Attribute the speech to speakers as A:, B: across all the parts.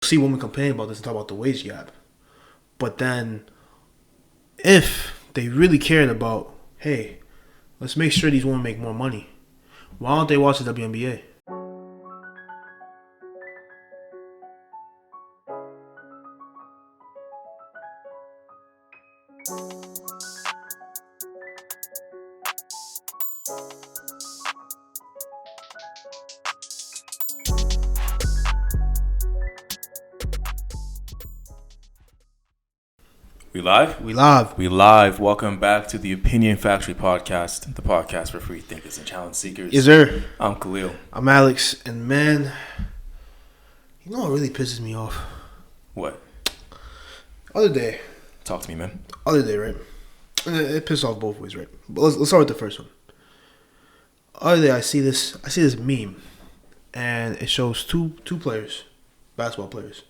A: See women complaining about this and talk about the wage gap. But then, if they really cared about, hey, let's make sure these women make more money, why don't they watch the WNBA?
B: We live?
A: We live.
B: We live. Welcome back to the Opinion Factory Podcast, the podcast for free thinkers and challenge seekers.
A: Yes, sir.
B: I'm Khelil.
A: I'm Alex. And man, you know what really pisses me off?
B: What?
A: Other day,
B: Talk to me, man.
A: right? And it pisses off both ways, right? But let's start with the first one. Other day, I see this meme, and it shows two players, basketball players,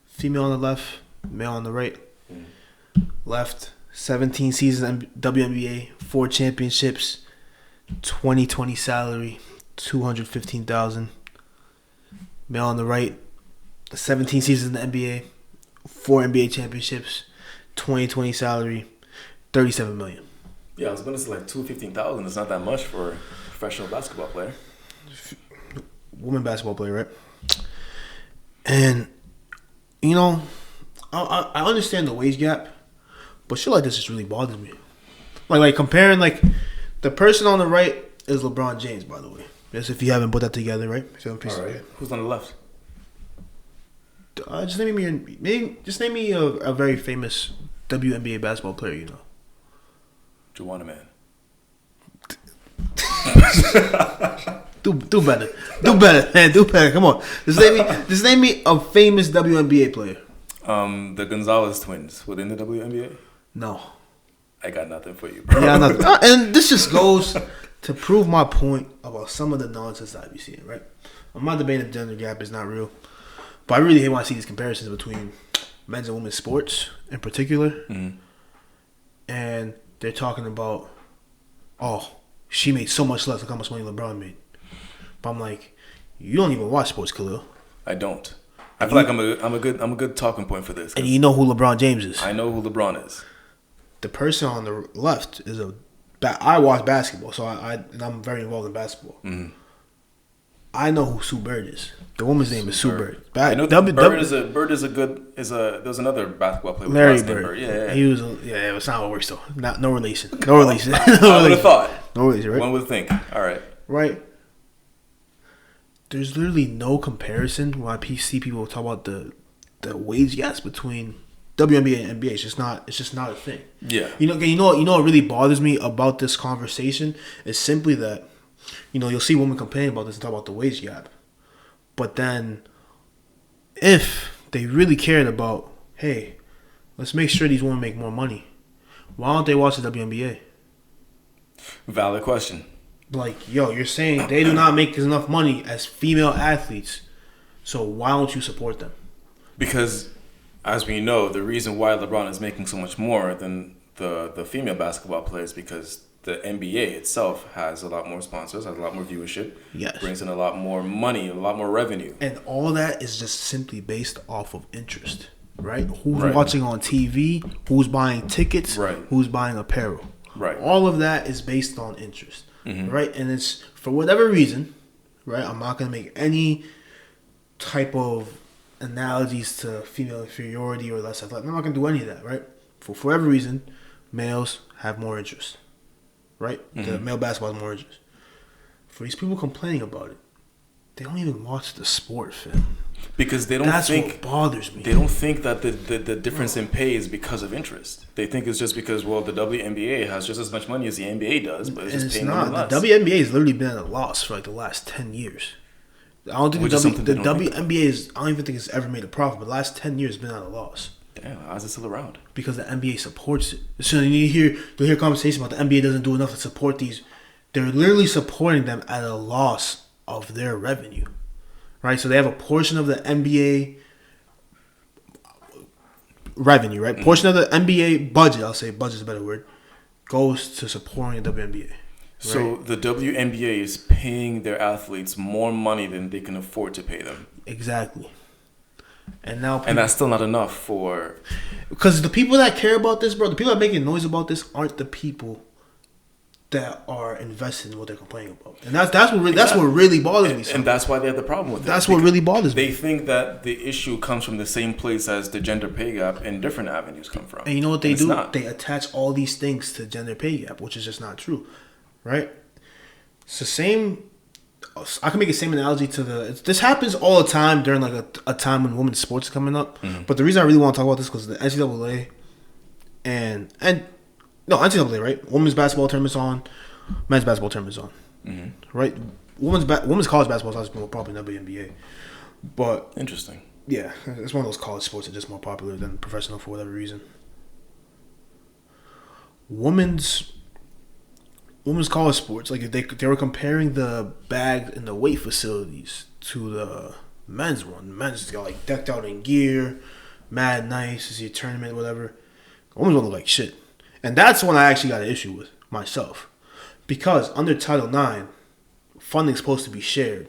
A: female on the left, male on the right. Left, 17 seasons in WNBA, 4 championships, 2020 salary, $215,000. Male on the right, 17 seasons in the NBA, 4 NBA championships, 2020 salary, $37 million.
B: Yeah, I was going to say like $215,000 is not that much for a professional basketball player.
A: Woman basketball player, right? And, you know, I understand the wage gap, but shit like this just really bothers me. Like comparing, like, the person on the right is LeBron James, by the way. Yes, if you haven't put that together, right?
B: All right. Who's on the left?
A: Just name me a very famous WNBA basketball player, you know.
B: Juwanna Man.
A: Do better. Do better, man. Do better. Come on. Just name me a famous WNBA player.
B: The Gonzalez twins within the WNBA?
A: No.
B: I got nothing for you, bro.
A: Yeah, nothing. And this just goes to prove my point about some of the nonsense that I be seeing, right? I'm not debating the gender gap is not real, but I really hate when I see these comparisons between men's and women's sports in particular.
B: Mm-hmm.
A: And they're talking about, oh, she made so much less. Look how much money LeBron made. But I'm like, you don't even watch sports, Khelil.
B: I don't. I feel like I'm a good talking point for this.
A: And you know who LeBron James is.
B: I know who LeBron is.
A: The person on the left is I watch basketball, so and I'm very involved in basketball.
B: Mm-hmm.
A: I know who Sue Bird is. The woman's name is Sue Bird.
B: I know Bird is a good. There's another basketball player with
A: Larry
B: Bird. Yeah.
A: He was it's not what works though. No relation. No relation.
B: I would have thought.
A: No relation, right?
B: One would think. All right.
A: Right. There's literally no comparison when I see people talk about the wage gaps between WNBA and NBA. It's just not a thing.
B: Yeah.
A: You know what really bothers me about this conversation is simply that, you'll see women complaining about this and talk about the wage gap. But then, if they really cared about, hey, let's make sure these women make more money, why don't they watch the WNBA?
B: Valid question.
A: Like, you're saying they do not make enough money as female athletes, so why don't you support them?
B: Because, as we know, the reason why LeBron is making so much more than the female basketball players because the NBA itself has a lot more sponsors, has a lot more viewership,
A: yes,
B: brings in a lot more money, a lot more revenue.
A: And all that is just simply based off of interest, right? Who's watching on TV, who's buying tickets, who's buying apparel.
B: Right.
A: All of that is based on interest, right? And it's, for whatever reason, right? I'm not going to make any type of analogies to female inferiority or less athletic. I'm not going to do any of that, right? For whatever reason, males have more interest, right? The male basketball has more interest. For these people complaining about it, they don't even watch the sport, fam.
B: Because they don't
A: That's
B: think...
A: what bothers me.
B: They don't think that the difference in pay is because of interest. They think it's just because, well, the WNBA has just as much money as the NBA does, but it's just paying them less.
A: The WNBA has literally been at a loss for like the last 10 years. I don't think the WNBA I don't even think it's ever made a profit, but the last 10 years it's been at a loss.
B: Damn, how is it still around? Because
A: the NBA supports it. So you'll hear conversation about the NBA doesn't do enough to support these. They're literally supporting them at a loss of their revenue. Right? So they have a portion of the NBA revenue, right? Portion of the NBA budget, I'll say budget is a better word, goes to supporting the WNBA. Right?
B: So the WNBA is paying their athletes more money than they can afford to pay them.
A: Exactly. And now, people,
B: and that's still not enough for.
A: because the people that care about this, bro, the people that are making noise about this aren't the people that are invested in what they're complaining about, and that's what really bothers me.
B: And that's why they have the problem with it.
A: That's what really bothers me.
B: They think that the issue comes from the same place as the gender pay gap, and different avenues come from.
A: And you know what they do? They attach all these things to gender pay gap, which is just not true, right? It's the same. I can make the same analogy to this happens all the time during like a time when women's sports is coming up. Mm-hmm. But the reason I really want to talk about this because the NCAA NCAA, right? Women's basketball tournament's on, men's basketball tournament's on, right? Women's college basketball is more popular than WNBA, but
B: interesting.
A: Yeah, it's one of those college sports that are just more popular than professional for whatever reason. Women's college sports, like they were comparing the bags in the weight facilities to the men's one. Men's got like decked out in gear, mad nice, it's your tournament, whatever. Women's one look like shit. And that's one I actually got an issue with myself. Because under Title IX, funding's supposed to be shared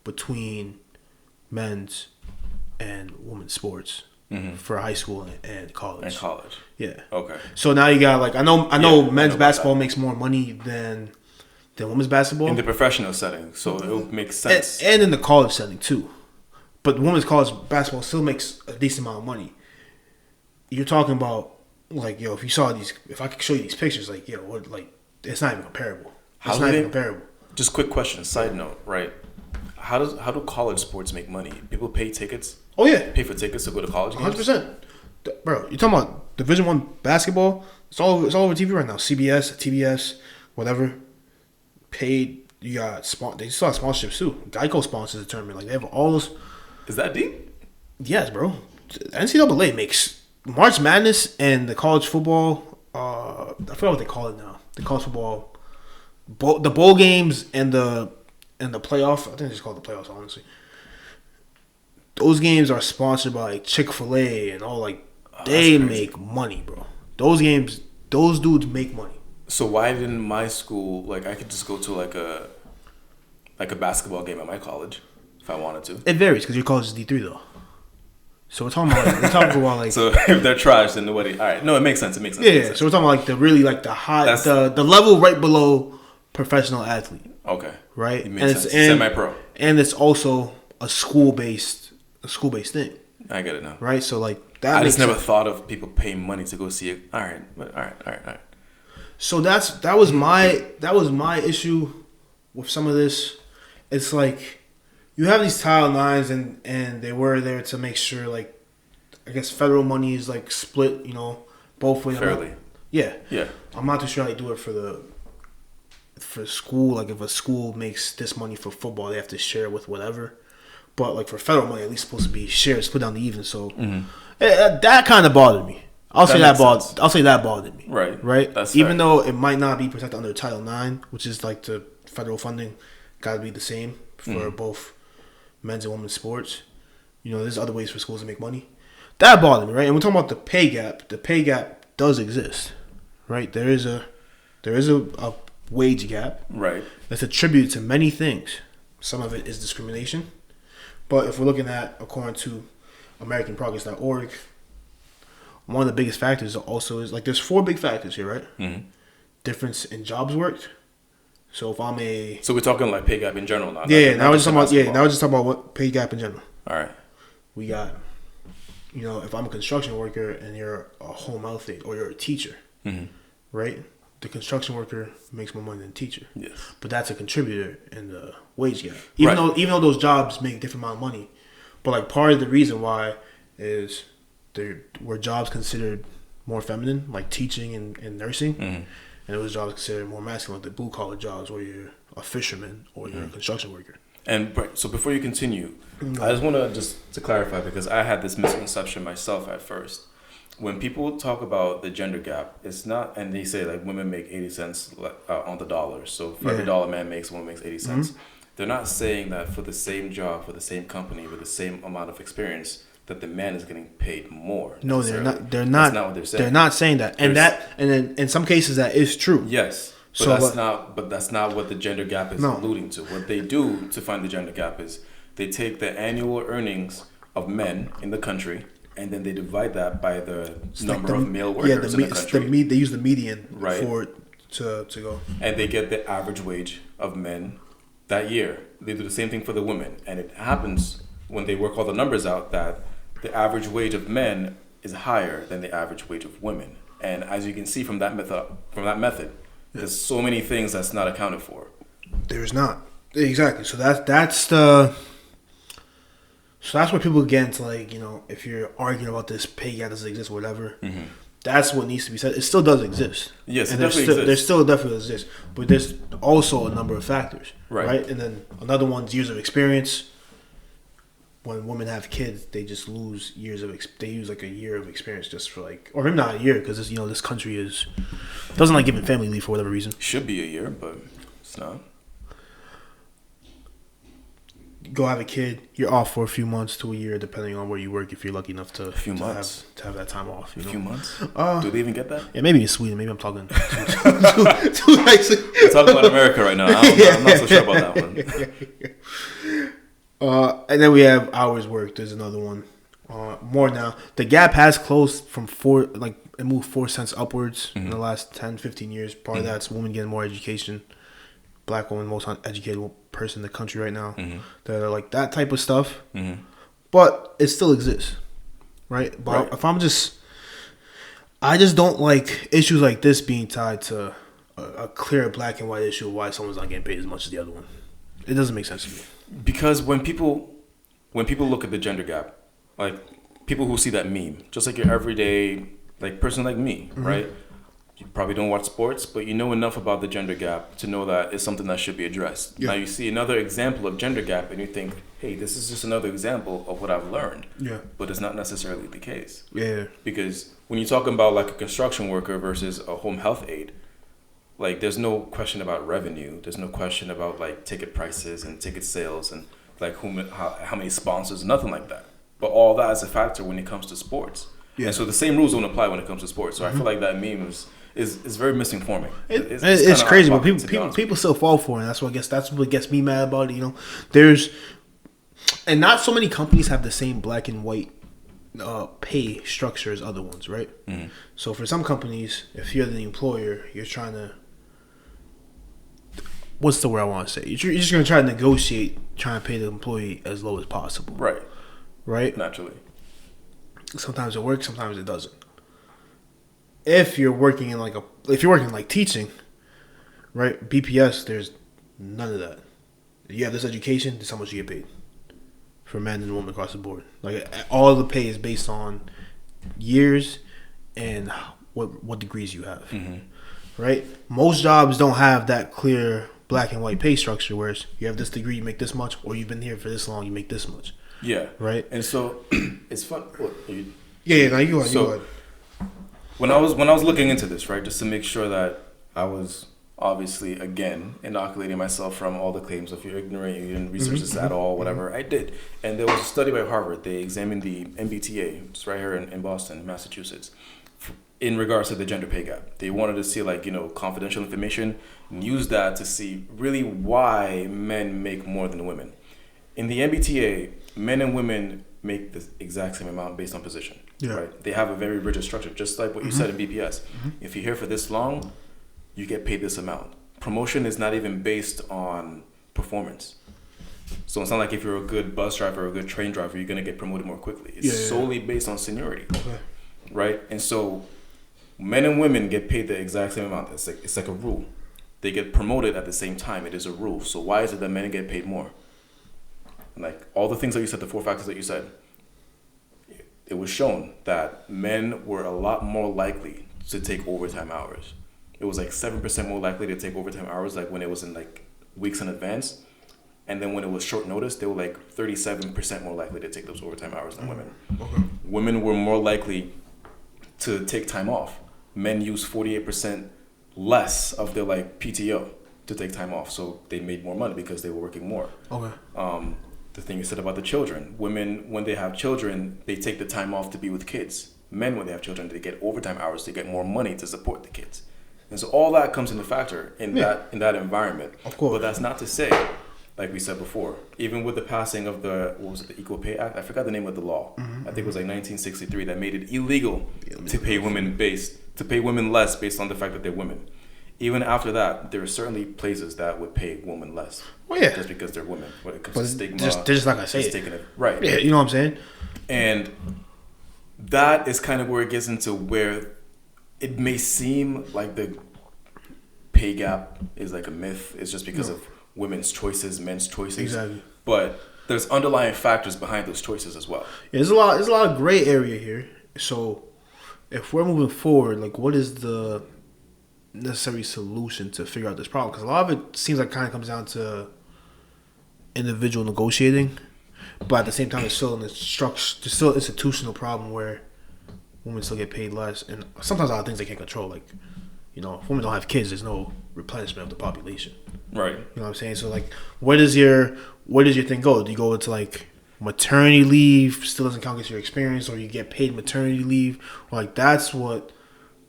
A: between men's and women's sports for high school and college. Yeah. Okay. So now you got like I know men's basketball makes more money than women's basketball.
B: In the professional setting, so it makes sense.
A: And in the college setting too. But women's college basketball still makes a decent amount of money. You're talking about like, yo, if I could show you these pictures, like, yo, what, like, it's not even comparable. It's not even comparable.
B: Just quick question, side note, right? How do college sports make money? People pay tickets?
A: Oh, yeah.
B: Pay for tickets to go to college games?
A: 100%. Bro, you're talking about Division I basketball? It's all over TV right now. CBS, TBS, whatever. Paid. You got they still have sponsorships too. Geico sponsors the tournament. Like, they have all those.
B: Is that deep?
A: Yes, bro. NCAA makes March Madness and the college football, I forgot what they call it now. The college football, the bowl games and the playoff. I think they just call it the playoffs, honestly. Those games are sponsored by like Chick-fil-A and all like they make money, bro. Those games, those dudes make money.
B: So why didn't my school like I could just go to like a basketball game at my college if I wanted to?
A: It varies because your college is D3 though. So we're talking about like
B: so if they're trash, then nobody. All right, no, it makes sense.
A: Yeah, so we're talking about like the high, the level right below professional athlete.
B: Okay,
A: right,
B: and it's semi-pro,
A: and it's also a school based thing.
B: I get it now.
A: Right, so like that.
B: I just never thought of people paying money to go see it. All right.
A: So that was my issue with some of this. It's like. You have these Title IXs and they were there to make sure, like, I guess federal money is, like, split, you know, both ways.
B: Fairly.
A: Yeah. I'm not too sure how they do it for school. Like, if a school makes this money for football, they have to share it with whatever. But, like, for federal money, at least supposed to be shared, split down the even. So, that kind of bothered me. I'll say that bothered me. Right?
B: That's
A: even though it might not be protected under Title IX, which is, like, the federal funding, got to be the same for both men's and women's sports. You know, there's other ways for schools to make money. That bothered me, right? And we're talking about the pay gap. The pay gap does exist, right? There is a wage gap, right? That's attributed to many things. Some of it is discrimination, but if we're looking at according to AmericanProgress.org, one of the biggest factors also is like there's 4 big factors here, right? Mm-hmm. Difference in jobs worked. So if I'm
B: so we're talking like pay gap in general now.
A: Now we're just talking about what pay gap in general.
B: All right.
A: We got, you know, if I'm a construction worker and you're a home health aide or you're a teacher, right? The construction worker makes more money than the teacher.
B: Yes.
A: But that's a contributor in the wage gap. Even though those jobs make a different amount of money, but like part of the reason why is there were jobs considered more feminine, like teaching and nursing. And those jobs considered more masculine, like the blue collar jobs where you're a fisherman or you're a construction worker.
B: And so before you continue, I just want to clarify because I had this misconception myself at first. When people talk about the gender gap, it's not, and they say like women make 80 cents on the dollar. So for every dollar a man makes, a woman makes 80 cents. They're not saying that for the same job, for the same company, with the same amount of experience, that the man is getting paid more.
A: No, they're not. That's not what they're saying. They're not saying that, and then in some cases that is true.
B: Yes, but that's not what the gender gap is alluding to. What they do to find the gender gap is they take the annual earnings of men in the country, and then they divide that by the number
A: like
B: of male workers in the country.
A: They use the median
B: Right.
A: for it to go.
B: And they get the average wage of men that year. They do the same thing for the women. And it happens when they work all the numbers out that the average wage of men is higher than the average wage of women. And as you can see from that method, there's so many things that's not accounted for.
A: There's not. Exactly. So that's where people get into, like, you know, if you're arguing about this pay gap doesn't exist or whatever, that's what needs to be said. It still does exist.
B: Yes,
A: and
B: it definitely exists.
A: There still definitely exists. But there's also a number of factors.
B: Right.
A: And then another one's years of experience. When women have kids, they just lose years of they use like a year of experience just for, like, or maybe not a year, because this country doesn't like giving family leave for whatever reason.
B: Should be a year, but it's not.
A: Go have a kid, you're off for a few months to a year, depending on where you work, if you're lucky enough to have that time off. You know?
B: A few months? Do they even get that?
A: Yeah, maybe in Sweden. Maybe I'm talking too nicely.
B: We're talking about America right now. I'm not so sure about that one.
A: And then we have hours worked. There's another one. More now. The gap has closed from it moved 4 cents upwards in the last 10, 15 years. Part of that's women getting more education. Black woman, most uneducated person in the country right now. That are like that type of stuff. But it still exists, right? But if I just don't like issues like this being tied to a clear black and white issue of why someone's not getting paid as much as the other one. It doesn't make sense to me.
B: Because when people look at the gender gap, like people who see that meme, just like your everyday like person like me, right? You probably don't watch sports, but you know enough about the gender gap to know that it's something that should be addressed. Yeah. Now you see another example of gender gap and you think, hey, this is just another example of what I've learned.
A: Yeah.
B: But it's not necessarily the case.
A: Yeah.
B: Because when you're talking about like a construction worker versus a home health aide, like there's no question about revenue. There's no question about like ticket prices and ticket sales and like how many sponsors, nothing like that. But all that is a factor when it comes to sports. Yeah. And so the same rules don't apply when it comes to sports. So I feel like that meme is very misinforming.
A: It's crazy, but people still fall for it. And that's what gets me mad about it. You know, and not so many companies have the same black and white pay structure as other ones, right? So for some companies, if you're the employer, you're trying to, what's the word I want to say? You're just going to try to negotiate, trying to pay the employee as low as possible. Right.
B: Naturally.
A: Sometimes it works, sometimes it doesn't. If you're working in like teaching, right? BPS, there's none of that. You have this education, this is how much you get paid. For men and women across the board. Like all the pay is based on years and what degrees you have. Right? Most jobs don't have that clear black and white pay structure, whereas you have this degree, you make this much, or you've been here for this long, you make this much.
B: Yeah.
A: Right?
B: And so it's fun.
A: No, you go ahead.
B: When I was looking into this, right, just to make sure that I was obviously again inoculating myself from all the claims of you're ignorant, you didn't research this at all, whatever, I did. And there was a study by Harvard. They examined the MBTA, it's right here in Boston, Massachusetts, in regards to the gender pay gap. They wanted to see confidential information and use that to see really why men make more than women. In the MBTA, men and women make the exact same amount based on position. Yeah. Right? They have a very rigid structure, just like what you said in BPS. If you're here for this long, you get paid this amount. Promotion is not even based on performance. So it's not like if you're a good bus driver or a good train driver, you're going to get promoted more quickly. It's solely based on seniority. Okay. Right? And so men and women get paid the exact same amount. It's like a rule. They get promoted at the same time. It is a rule. So why is it that men get paid more? Like all the things that you said, the 4 factors that you said, it was shown that men were a lot more likely to take overtime hours. It was like 7% more likely to take overtime hours, like when it was in like weeks in advance. And then when it was short notice, they were like 37% more likely to take those overtime hours than women. Okay. Women were more likely to take time off. Men used 48% less of their like PTO to take time off. So they made more money because they were working more. Okay. The thing you said about the children. Women, when they have children, they take the time off to be with kids. Men, when they have children, they get overtime hours to get more money to support the kids. And so all that comes into factor in that environment. Of course. But that's not to say like we said before, even with the passing of the Equal Pay Act, I forgot the name of the law. I think it was like 1963 that made it illegal to pay women less based on the fact that they're women. Even after that, there are certainly places that would pay women less.
A: Well, yeah,
B: just because they're women. When it comes
A: but
B: to stigma,
A: they're just not gonna say
B: it. Right.
A: Yeah, you know what I'm saying.
B: And that is kind of where it gets into where it may seem like the pay gap is like a myth. It's just because of women's choices, men's choices.
A: Exactly.
B: But there's underlying factors behind those choices as well.
A: Yeah, there's a lot of gray area here. So if we're moving forward, like, what is the necessary solution to figure out this problem? Because a lot of it seems like kind of comes down to individual negotiating, but at the same time, there's still an institutional problem where women still get paid less, and sometimes a lot of things they can't control. Like, you know, if women don't have kids, there's no replenishment of the population.
B: Right.
A: You know what I'm saying? So, like, where does your thing go? Do you go into, like, maternity leave still doesn't count against your experience, or you get paid maternity leave? Or, like, that's what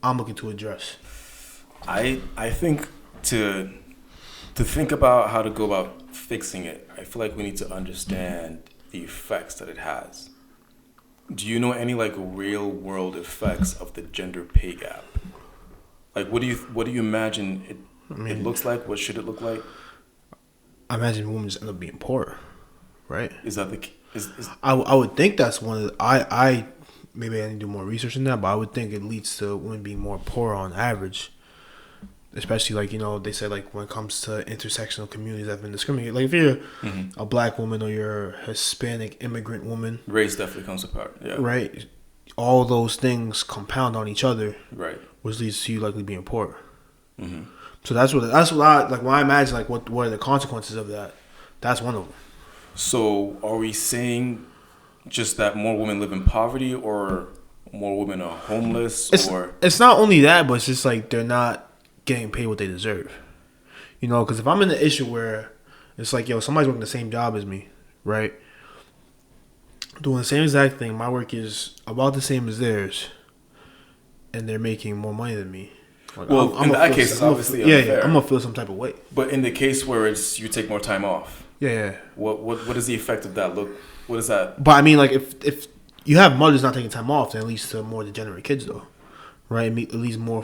A: I'm looking to address.
B: I think to think about how to go about fixing it, I feel like we need to understand the effects that it has. Do you know any like real world effects of the gender pay gap? Like, what do you imagine it looks like? What should it look like?
A: I imagine women just end up being poor, right?
B: Is that
A: I would think that's one of the, I maybe I need to do more research in that, but I would think it leads to women being more poor on average. Especially, like, you know, they say, like, when it comes to intersectional communities that have been discriminated. Like, if you're a black woman or you're a Hispanic immigrant woman.
B: Race definitely comes apart, yeah.
A: Right? All those things compound on each other.
B: Right.
A: Which leads to you likely being poor. Mm-hmm. So that's what I, like, when I imagine, like, what are the consequences of that, that's one of them.
B: So, are we saying just that more women live in poverty, or more women are homeless?
A: It's not only that, but it's just, like, they're not getting paid what they deserve. You know, because if I'm in an issue where it's like, yo, somebody's working the same job as me, right? Doing the same exact thing. My work is about the same as theirs, and they're making more money than me. Like,
B: well, in that case, it's obviously unfair.
A: Yeah, I'm gonna feel some type of way.
B: But in the case where it's you take more time off,
A: yeah.
B: What does the effect of that look? What is that?
A: But I mean, like, if you have mothers not taking time off, then it leads to more degenerate kids, though. Right, it leads more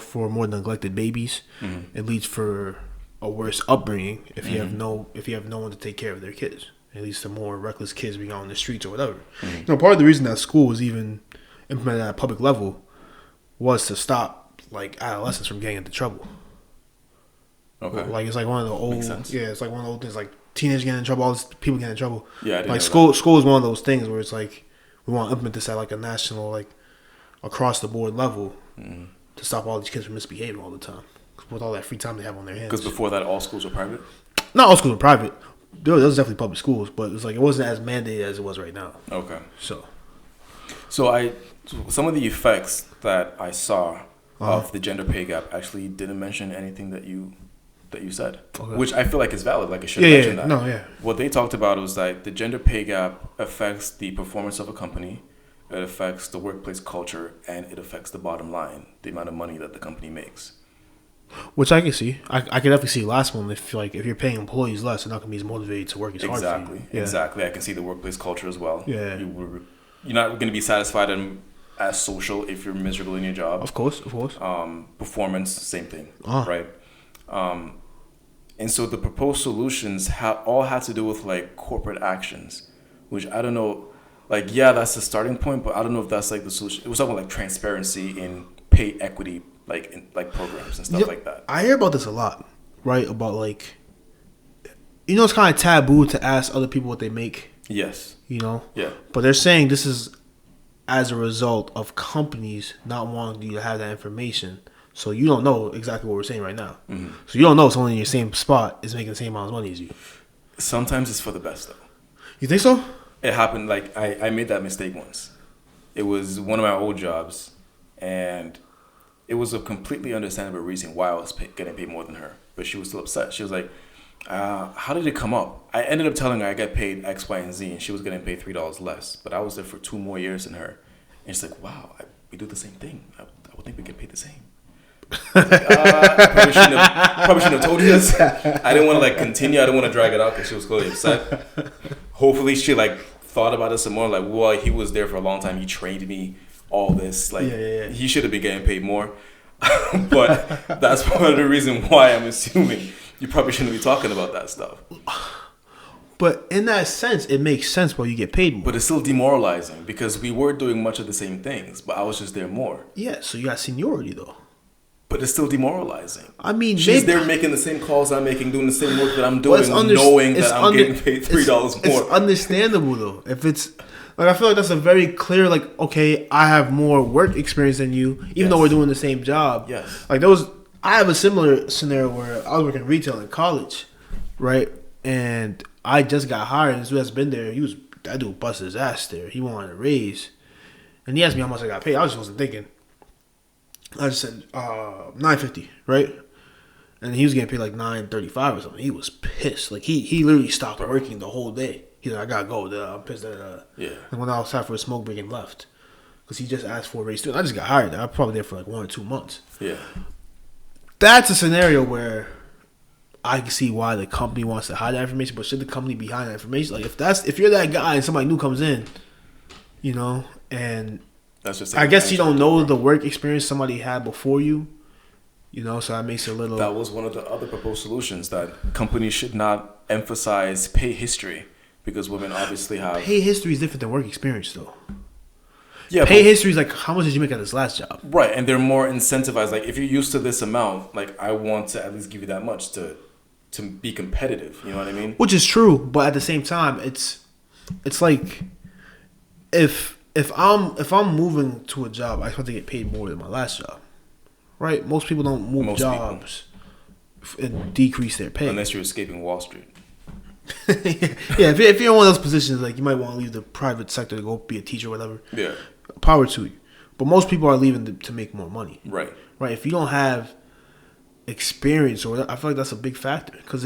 A: neglected babies. Mm-hmm. It leads for a worse upbringing if you have no one to take care of their kids. It leads to more reckless kids being out on the streets or whatever. Mm-hmm. You know, part of the reason that school was even implemented at a public level was to stop, like, adolescents from getting into trouble.
B: Okay,
A: like, it's like one of the old, it's like one of the old things, like teenagers getting in trouble, all these people getting in trouble.
B: Yeah,
A: like school is one of those things where it's like we want to implement this at like a national, like, across the board level. To stop all these kids from misbehaving all the time with all that free time they have on their hands.
B: Because before that, all schools were private?
A: Not all schools were private. There was definitely public schools, but it was like it wasn't as mandated as it was right now.
B: Okay.
A: So
B: some of the effects that I saw of the gender pay gap actually didn't mention anything that you said, which I feel like is valid. Like, I should mention that.
A: No, yeah.
B: What they talked about was that the gender pay gap affects the performance of a company. It affects the workplace culture, and it affects the bottom line, the amount of money that the company makes.
A: Which I can see. I can definitely see the last one. If you're paying employees less, they're not going to be as motivated to work as hard for you. Yeah.
B: Exactly. I can see the workplace culture as well.
A: Yeah.
B: You're not going to be satisfied and as social if you're miserable in your job.
A: Of course.
B: Performance, same thing. Right? And so the proposed solutions all had to do with, like, corporate actions, which I don't know. Like, yeah, that's the starting point, but I don't know if that's, like, the solution. It was talking about, like, transparency in pay equity, like, in, like, programs and stuff like that.
A: I hear about this a lot, right? About, like, you know, it's kind of taboo to ask other people what they make.
B: Yes.
A: You know?
B: Yeah.
A: But they're saying this is as a result of companies not wanting you to have that information. So you don't know exactly what we're saying right now. Mm-hmm. So you don't know if someone in your same spot is making the same amount of money as you.
B: Sometimes it's for the best, though.
A: You think so?
B: It happened, like, I made that mistake once. It was one of my old jobs, and it was a completely understandable reason why I was getting paid more than her. But she was still upset. She was like, how did it come up? I ended up telling her I got paid X, Y, and Z, and she was getting paid $3 less. But I was there for 2 more years than her. And she's like, wow, we do the same thing. I would think we get paid the same. Probably shouldn't have told you this. I didn't want to like continue. I didn't want to drag it out because she was clearly upset. Hopefully, she like thought about it some more. Like, well, he was there for a long time. He trained me. All this, like, he should have been getting paid more. But that's part of the reason why I'm assuming you probably shouldn't be talking about that stuff.
A: But in that sense, it makes sense why you get paid more.
B: But it's still demoralizing because we were doing much of the same things, but I was just there more.
A: Yeah, so you got seniority though.
B: But it's still demoralizing.
A: I mean,
B: she's there making the same calls I'm making, doing the same work that I'm doing, knowing that I'm getting paid $3 more.
A: It's understandable though. If it's like, I feel like that's a very clear, like, okay, I have more work experience than you, even though we're doing the same job.
B: Yes.
A: Like I have a similar scenario where I was working retail in college, right? And I just got hired, and this dude has been there. That dude busted his ass there. He wanted a raise, and he asked me how much I got paid. I just wasn't thinking. I just said $9.50, right? And he was getting paid like $9.35 or something. He was pissed. Like he literally stopped working the whole day. He's like, I gotta go. I'm pissed that and went outside for a smoke break and left because he just asked for a raise too. I just got hired. I was probably there for like 1 or 2 months.
B: Yeah,
A: that's a scenario where I can see why the company wants to hide that information, but should the company be hiding that information? Like if you're that guy and somebody new comes in, you know, and
B: that's just
A: I guess you don't know the work experience somebody had before you, you know, so that makes it a little.
B: That was one of the other proposed solutions, that companies should not emphasize pay history because women obviously have.
A: Pay history is different than work experience, though.
B: Yeah,
A: pay history is like, how much did you make at this last job?
B: Right, and they're more incentivized. Like, if you're used to this amount, like, I want to at least give you that much to be competitive. You know what I mean?
A: Which is true, but at the same time, it's like if I'm moving to a job, I expect to get paid more than my last job, right? Most people don't move jobs and decrease their pay
B: unless you're escaping Wall Street.
A: Yeah, if you're in one of those positions, like you might want to leave the private sector to go be a teacher or whatever.
B: Yeah,
A: power to you. But most people are leaving to make more money.
B: Right.
A: If you don't have experience, or I feel like that's a big factor because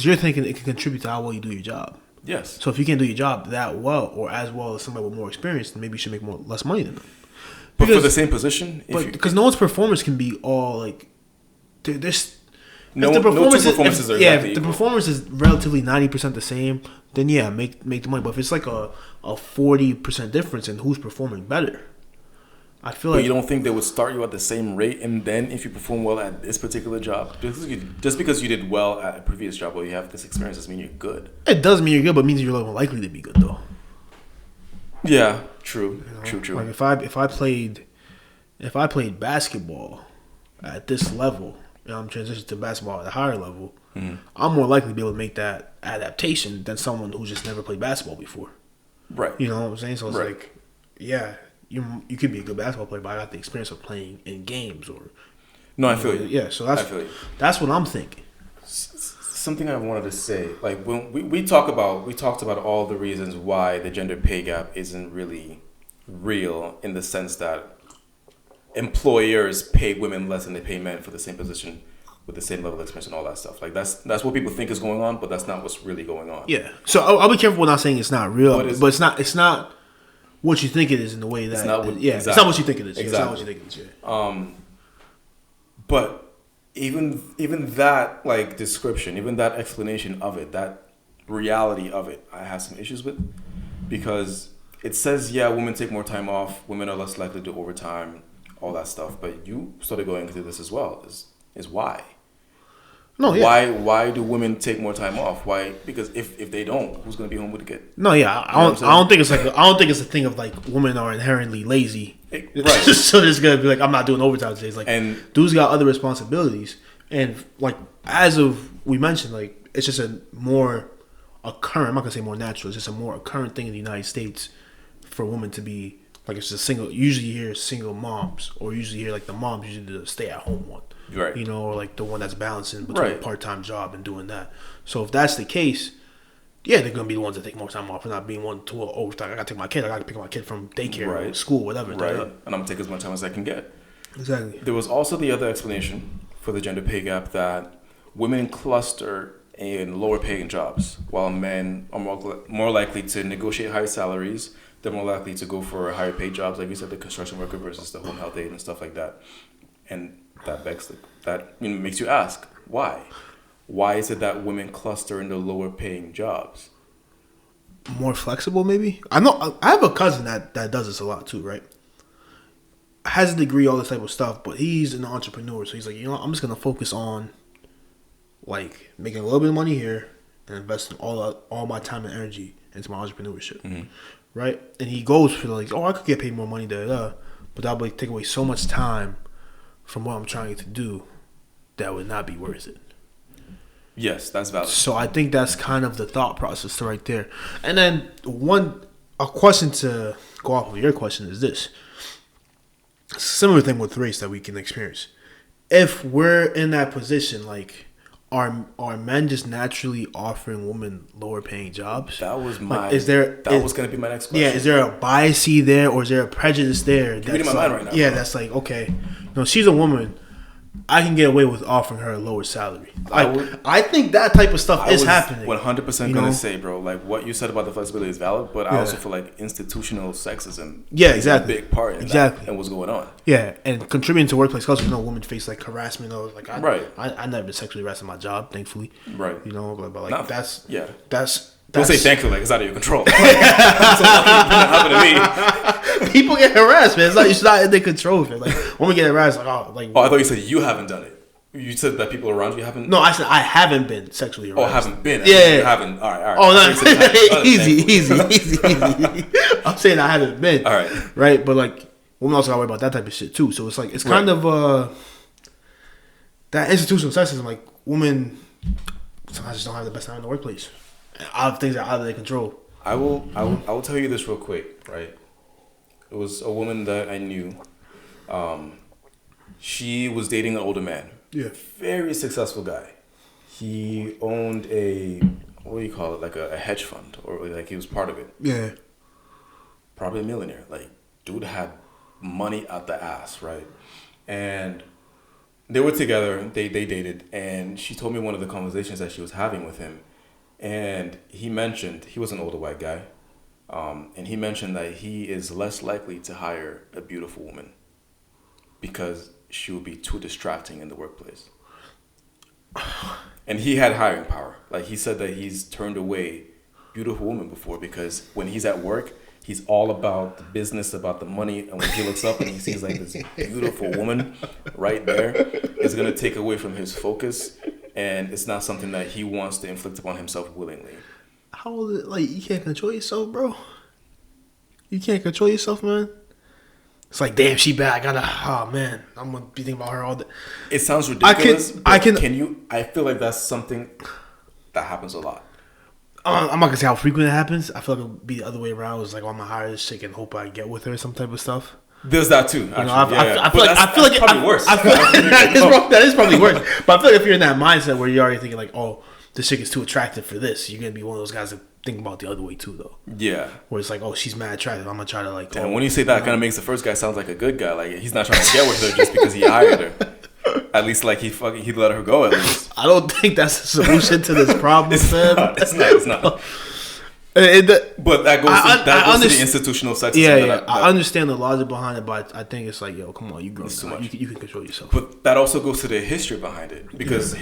A: you're thinking it can contribute to how well you do your job.
B: Yes.
A: So if you can't do your job that well or as well as somebody with more experience, then maybe you should make less money than them.
B: But for the same position,
A: because no one's performance can be all like there's.
B: No two performances are exactly
A: if the performance is relatively 90% the same, then make the money. But if it's like a 40% difference in who's performing better, I feel like
B: you don't think they would start you at the same rate, and then if you perform well at this particular job, just because you did well at a previous job, or you have this experience, doesn't mean you're good.
A: It does mean you're good, but it means you're more likely to be good, though.
B: Yeah, true, you know? True.
A: Like if I played basketball at this level, and I'm transitioning to basketball at a higher level, I'm more likely to be able to make that adaptation than someone who just never played basketball before.
B: Right.
A: You know what I'm saying? So it's like, yeah, you could be a good basketball player, but I got the experience of playing in games or.
B: No, I feel you.
A: Yeah, so that's what I'm thinking.
B: Something I wanted to say, like when we talked about all the reasons why the gender pay gap isn't really real, in the sense that employers pay women less than they pay men for the same position with the same level of experience and all that stuff. Like that's what people think is going on, but that's not what's really going on.
A: Yeah. So I'll be careful when I'm saying it's not real, but it's not what you think it is in the way that. It's not what you think it is. Exactly. It's not what you think it is. Yeah.
B: But even that like description, even that explanation of it, that reality of it, I have some issues with, because it says women take more time off, women are less likely to do overtime, all that stuff. But you started going into this as well. Is why? No, yeah. Why do women take more time off? Why? Because if they don't, who's going to be home with the kid?
A: No, yeah, I don't think it's a thing of like women are inherently lazy, right? So there's gonna be like, I'm not doing overtime today. It's like, and dudes got other responsibilities, and like as of we mentioned, like it's just a more occurrent. I'm not gonna say more natural. It's just a more occurrent thing in the United States for women to be like, it's just single. Usually you hear single moms, or usually you hear like the moms usually the stay at home one.
B: Right.
A: You know, or like the one that's balancing between a part-time job and doing that. So if that's the case, they're going to be the ones that take more time off and not being one to overtime. I got to take my kid. I got to pick my kid from daycare or school, whatever.
B: Right. And I'm going to take as much time as I can get.
A: Exactly.
B: There was also the other explanation for the gender pay gap, that women cluster in lower paying jobs, while men are more likely to negotiate higher salaries. They're more likely to go for higher paid jobs, like you said, the construction worker versus the home health aide and stuff like that. And that makes you ask, why? Why is it that women cluster in the lower paying jobs?
A: More flexible, maybe. I know. I have a cousin that does this a lot too, right? Has a degree, all this type of stuff, but he's an entrepreneur, so he's like, I'm just gonna focus on like making a little bit of money here and investing all my time and energy into my entrepreneurship, right? And he goes for like, I could get paid more money, but that would take away so much time from what I'm trying to do that would not be worth it.
B: Yes, that's valid.
A: So I think that's kind of the thought process right there. And then a question to go off of your question is this. Similar thing with race that we can experience. If we're in that position, like, are men just naturally offering women lower paying jobs?
B: That was
A: was
B: going to be my next question.
A: Yeah, is there a bias there, or is there a prejudice there?
B: You're reading my mind right now.
A: Yeah, bro. That's like, okay, she's a woman. I can get away with offering her a lower salary. I think that type of stuff is happening.
B: 100% going to say, bro, like what you said about the flexibility is valid, but I also feel like institutional sexism is a big part in that and what's going on.
A: Yeah, and contributing to workplace culture, women face like harassment or like I never been sexually harassed in my job, thankfully.
B: Right.
A: But like that's
B: don't say thankfully, like it's out of your control. So happened to me.
A: People get harassed, man. It's not in their control, man. Like when we get harassed,
B: I thought you said you haven't done it. You said that people around you haven't.
A: No, I said I haven't been sexually harassed.
B: Oh, haven't been.
A: Yeah,
B: you haven't. All right.
A: Oh no, easy. I'm saying I haven't been.
B: All right.
A: Right, but like women also gotta worry about that type of shit too. So it's like it's kind of that institutional sexism. Like women sometimes just don't have the best time in the workplace. Out of things that are out of their control.
B: I will tell you this real quick, right? It was a woman that I knew. She was dating an older man.
A: Yeah.
B: Very successful guy. He owned what do you call it? Like a hedge fund, or like he was part of it.
A: Yeah.
B: Probably a millionaire. Like, dude had money out the ass, right? And they were together. They dated, and she told me one of the conversations that she was having with him. And he mentioned, he was an older white guy, and he mentioned that he is less likely to hire a beautiful woman because she would be too distracting in the workplace. And he had hiring power. Like, he said that he's turned away beautiful women before because when he's at work, he's all about the business, about the money, and when he looks up and he sees like this beautiful woman right there, it's going to take away from his focus. And it's not something that he wants to inflict upon himself willingly.
A: How old is it? Like, you can't control yourself, bro. You can't control yourself, man. It's like, damn, she bad. Man, I'm going to be thinking about her all day.
B: It sounds ridiculous. I feel like that's something that happens a lot.
A: I'm not going to say how frequent it happens. I feel like it would be the other way around. It's like, I'm going to hire this chick and hope I get with her, some type of stuff.
B: There's that too.
A: I feel like
B: probably worse.
A: That is probably worse. But I feel like if you're in that mindset where you're already thinking like, oh, this chick is too attractive for this, you're gonna be one of those guys that think about the other way too, though.
B: Yeah.
A: Where it's like, oh, she's mad attractive. I'm gonna try to like.
B: And when you say that, it kind of makes the first guy sound like a good guy. Like he's not trying to get with her just because he hired her. At least like he let her go. At least.
A: I don't think that's the solution to this problem, man.
B: It's not. But that goes to the institutional sexism.
A: Yeah. I understand the logic behind it, but I think it's like, yo, come on, you grown up. You can control yourself.
B: But that also goes to the history behind it. Because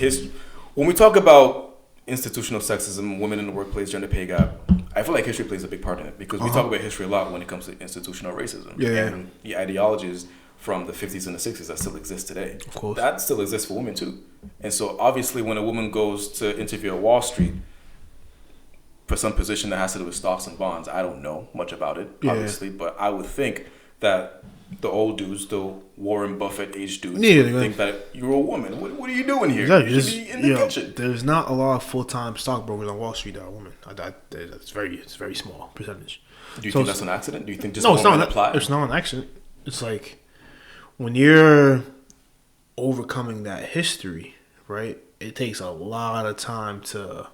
B: when we talk about institutional sexism, women in the workplace, gender pay gap, I feel like history plays a big part in it. Because we talk about history a lot when it comes to institutional racism.
A: Yeah.
B: And the ideologies from the 50s and the 60s that still exist today.
A: Of course.
B: That still exists for women too. And so obviously when a woman goes to interview at Wall Street, for some position that has to do with stocks and bonds. I don't know much about it, obviously, but I would think that the old dudes, the Warren Buffett age dudes, would think that you're a woman. What are you doing here?
A: Exactly.
B: You should be in the kitchen.
A: There's not a lot of full-time stockbrokers on Wall Street that are women. It's very small percentage.
B: Do you think that's an accident? Do you think just
A: no? It's not an accident. It's like when you're overcoming that history, right? It takes a lot of time to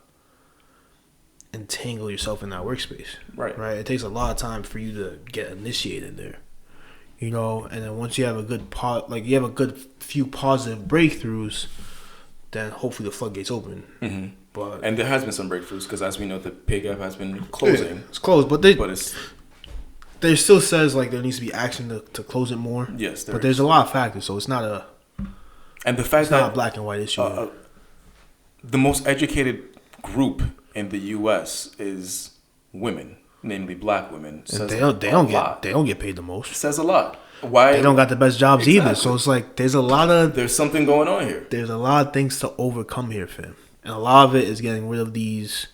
A: entangle yourself in that workspace.
B: Right.
A: It takes a lot of time for you to get initiated there. And then once you have a good few positive breakthroughs, then hopefully the floodgates open.
B: Mm-hmm. And there has been some breakthroughs because as we know, the pay gap has been closing.
A: Yeah, it's closed, but there still says like there needs to be action to close it more.
B: Yes,
A: there's a lot of factors, so it's not a
B: And the fact
A: It's
B: that
A: not a black and white issue.
B: the most educated group in the U.S. is women, namely black women.
A: And they don't get paid the most.
B: It says a lot. Why
A: they don't got the best jobs either? So it's like there's
B: something going on here.
A: There's a lot of things to overcome here, fam, and a lot of it is getting rid of these.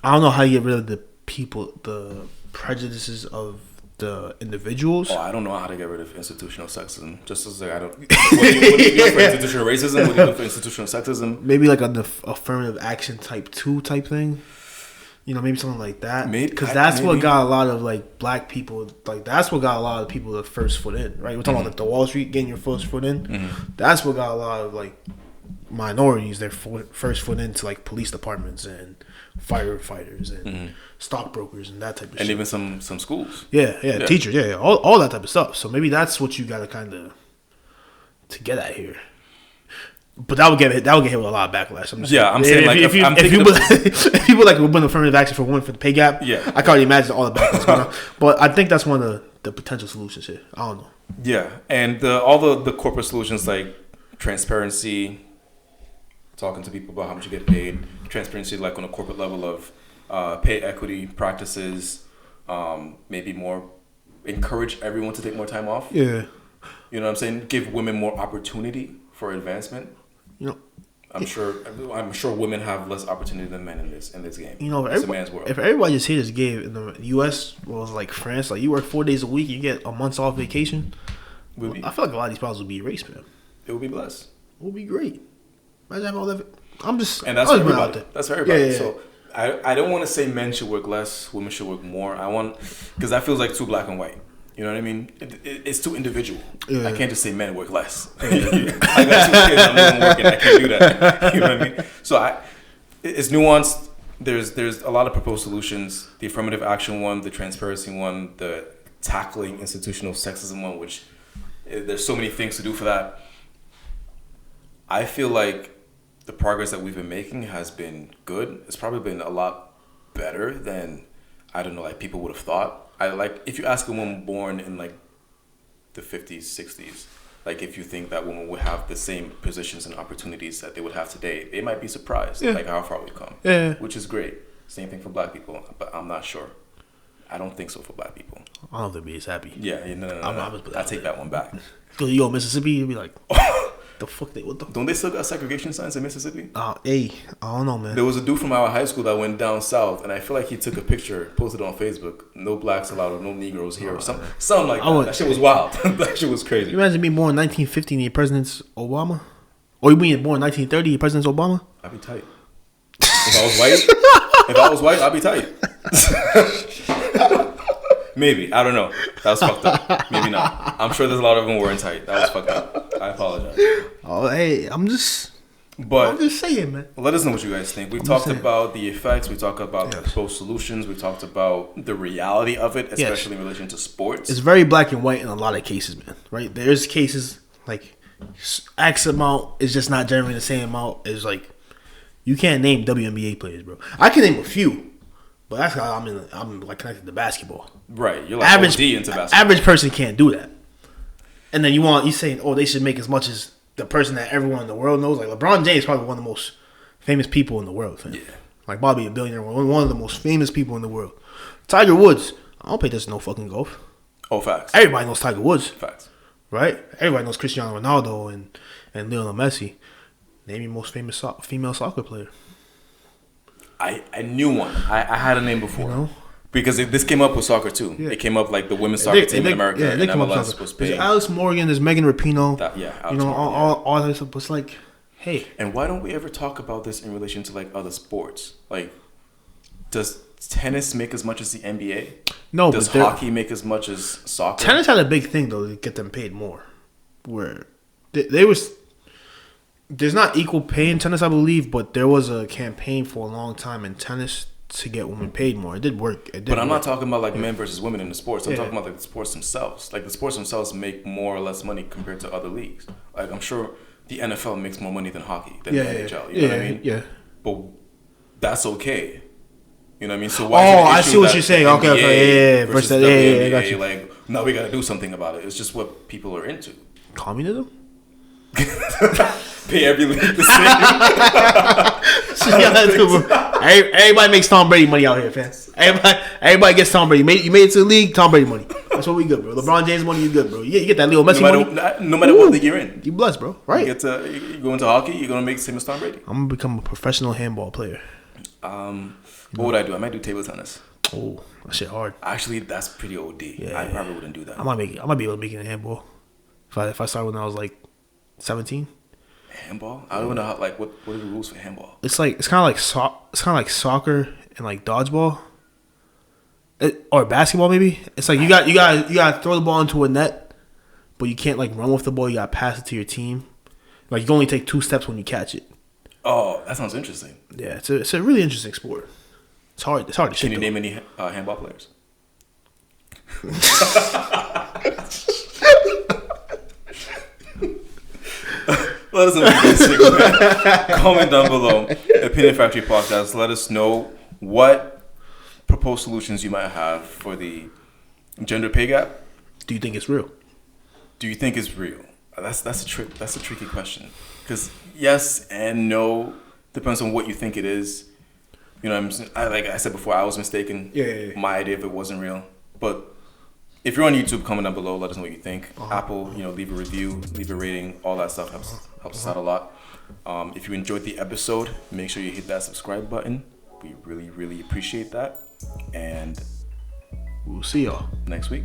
A: I don't know how you get rid of the prejudices of the individuals.
B: Oh, I don't know how to get rid of institutional sexism. Just as like I don't. What do you do for institutional racism? What do you do for institutional sexism?
A: Maybe like an affirmative action type thing. You know, maybe something like that. Because that's what got a lot of like black people. Like that's what got a lot of people the first foot in. Right? We're talking about like the Wall Street getting your first foot in. Mm-hmm. That's what got a lot of like minorities their first foot into like police departments and firefighters and stockbrokers and that type of shit.
B: And even some schools.
A: Yeah. Teachers, all that type of stuff. So maybe that's what you gotta kind of to get at here. But that would get hit with a lot of backlash. I'm saying if people like would win affirmative action for women for the pay gap, I can't really imagine all the backlash going on. But I think that's one of the potential solutions here. I don't know.
B: Yeah, and all the corporate solutions like transparency, talking to people about how much you get paid, transparency like on a corporate level of pay equity practices, maybe more encourage everyone to take more time off.
A: Yeah,
B: you know what I'm saying? Give women more opportunity for advancement.
A: You know,
B: I'm sure women have less opportunity than men in this game.
A: You know,
B: it's a man's world.
A: If everybody just here this game in the U.S. was like France, like you work 4 days a week, you get a month's off vacation. I feel like a lot of these problems would be erased, man.
B: It would be blessed.
A: It would be great. Imagine having all that. And
B: that's for everybody. That's for everybody.
A: Yeah.
B: So I don't want to say men should work less, women should work more. Because that feels like too black and white. You know what I mean? It's too individual. Yeah. I can't just say men work less. I got 2 kids. I'm not even working. I can't do that. You know what I mean? So it's nuanced. There's a lot of proposed solutions. The affirmative action one, the transparency one, the tackling institutional sexism one, which there's so many things to do for that. I feel like the progress that we've been making has been good. It's probably been a lot better than, I don't know, like people would have thought. If you ask a woman born in like the 50s, 60s, like if you think that women would have the same positions and opportunities that they would have today, they might be surprised like how far we've come. Yeah. Which is great. Same thing for black people, but I'm not sure. I don't think so for black people.
A: I don't think they'd be as happy.
B: Yeah, no. I take that one back.
A: Because you go Mississippi, you'd be like, the fuck
B: don't they still got segregation signs in Mississippi?
A: I don't know, man.
B: There was a dude from our high school that went down south, and I feel like he took a picture, posted it on Facebook. No blacks allowed or no Negroes here or something like that. That shit was wild. That shit was crazy.
A: You imagine being born in 1950 and your president's Obama? Or you being born in 1930 your president's Obama?
B: I'd be tight. If I was white, I'd be tight. Maybe. I don't know. That was fucked up. Maybe not. I'm sure there's a lot of them weren't tight. That was fucked up. I apologize.
A: Oh, hey, I'm just saying, man.
B: Let us know what you guys think. We've talked about the effects. We talked about proposed solutions. We talked about the reality of it, especially in relation to sports.
A: It's very black and white in a lot of cases, man. Right? There's cases like X amount is just not generally the same amount as like you can't name WNBA players, bro. I can name a few. But that's how I'm like connected to basketball.
B: Right. You're like OD into basketball.
A: Average person can't do that. And then you saying, they should make as much as the person that everyone in the world knows. Like LeBron James is probably one of the most famous people in the world. Fam. Yeah. Like Bobby, a billionaire, one of the most famous people in the world. Tiger Woods. I don't pay this no fucking golf.
B: Oh, facts.
A: Everybody knows Tiger Woods.
B: Facts.
A: Right? Everybody knows Cristiano Ronaldo and Lionel Messi. Name your most famous female soccer player.
B: I knew one. I had a name before. You know? Because this came up with soccer too. Yeah. It came up like the women's soccer team in America and MLS was paying.
A: There's Alex Morgan, there's Megan Rapinoe.
B: Alex Morgan,
A: all that stuff. But it's like, hey.
B: And why don't we ever talk about this in relation to like other sports? Like, does tennis make as much as the NBA?
A: No.
B: Does hockey make as much as soccer?
A: Tennis had a big thing though to get them paid more. Where they was. There's not equal pay in tennis, I believe, but there was a campaign for a long time in tennis to get women paid more. It did work. But
B: I'm not talking about like men versus women in the sports. I'm talking about like the sports themselves. Like the sports themselves make more or less money compared to other leagues. Like I'm sure the NFL makes more money than hockey, than the NHL. You know what I mean?
A: Yeah.
B: But that's okay. You know what I mean? So why?
A: I see what you're saying. Okay.
B: Versus WNBA, I got you. Like, no, we got to do something about it. It's just what people are into.
A: Communism?
B: Pay every league the same.
A: Everybody makes Tom Brady money out here, fans. Everybody gets Tom Brady. You made it to the league, Tom Brady money. That's what we good, bro. LeBron James money, you good, bro. You get that Leo Messi money.
B: No matter what league you're in.
A: You blessed, bro. Right.
B: You go into hockey, you're going to make the same as Tom Brady.
A: I'm going to become a professional handball player.
B: What would I do? I might do table tennis.
A: Oh, that shit hard.
B: Actually, that's pretty OD.
A: Yeah.
B: I probably wouldn't do that.
A: I might be able to make it in handball. If I started when I was like 17.
B: Handball? I don't know how, like what are the rules for handball?
A: It's kind of like soccer and like dodgeball. Or basketball maybe. It's like you got to throw the ball into a net, but you can't like run with the ball. You got to pass it to your team. Like you can only take 2 steps when you catch it.
B: Oh, that sounds interesting.
A: Yeah, it's a really interesting sport. It's hard to shit.
B: Can you name any handball players? Let us know if you guys comment down below. Opinion Factory Podcast. Let us know what proposed solutions you might have for the gender pay gap.
A: Do you think it's real?
B: Do you think it's real? That's a tricky question. Because yes and no depends on what you think it is. You know, like I said before, I was mistaken.
A: Yeah.
B: My idea if it wasn't real. But if you're on YouTube, comment down below. Let us know what you think. Apple, leave a review, leave a rating. All that stuff helps us out a lot. If you enjoyed the episode, make sure you hit that subscribe button. We really, really appreciate that. And
A: we'll see y'all
B: next week.